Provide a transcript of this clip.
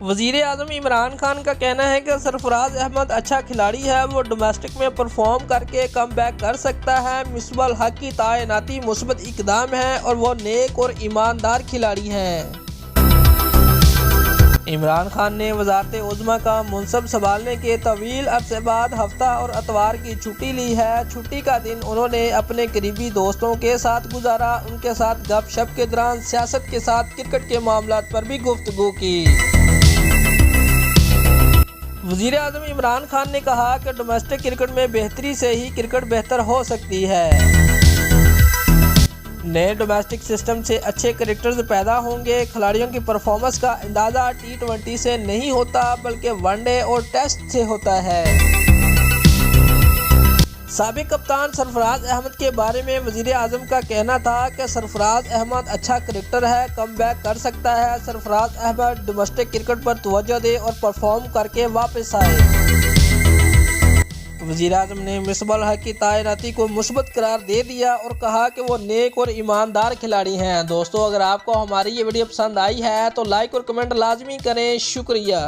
वज़ीर आज़म इमरान खान का कहना है कि सरफराज अहमद अच्छा खिलाड़ी है, वो डोमेस्टिक में परफॉर्म करके कम बैक कर सकता है। मिसबाह हक की तैनाती मुस्बत इकदाम है और वो नेक और ईमानदार खिलाड़ी है। इमरान खान ने वज़ारत उज़्मा का मुनसब संभालने के तवील अरसे बाद हफ्ता और अतवार की छुट्टी ली है। छुट्टी का दिन उन्होंने अपने करीबी दोस्तों के साथ गुजारा। उनके साथ गपशप के दौरान सियासत के साथ क्रिकेट के मामलात पर भी गुफ्तगू की। वज़ीर आज़म इमरान खान ने कहा कि डोमेस्टिक क्रिकेट में बेहतरी से ही क्रिकेट बेहतर हो सकती है। नए डोमेस्टिक सिस्टम से अच्छे क्रिकेटर्स पैदा होंगे। खिलाड़ियों की परफॉर्मेंस का अंदाज़ा T20 से नहीं होता बल्कि वनडे और टेस्ट से होता है। साबिक कप्तान सरफराज अहमद के बारे में वज़ीर आज़म का कहना था कि सरफराज अहमद अच्छा क्रिकेटर है, कम बैक कर सकता है। सरफराज अहमद डोमेस्टिक क्रिकेट पर तवज्जो दे और परफॉर्म करके वापस आए। वज़ीर आज़म ने मिसबाह हक की तैनाती को मुस्बत करार दे दिया और कहा कि वो नेक और ईमानदार खिलाड़ी हैं। दोस्तों, अगर आपको हमारी ये वीडियो पसंद आई है तो लाइक और कमेंट लाजमी करें। शुक्रिया।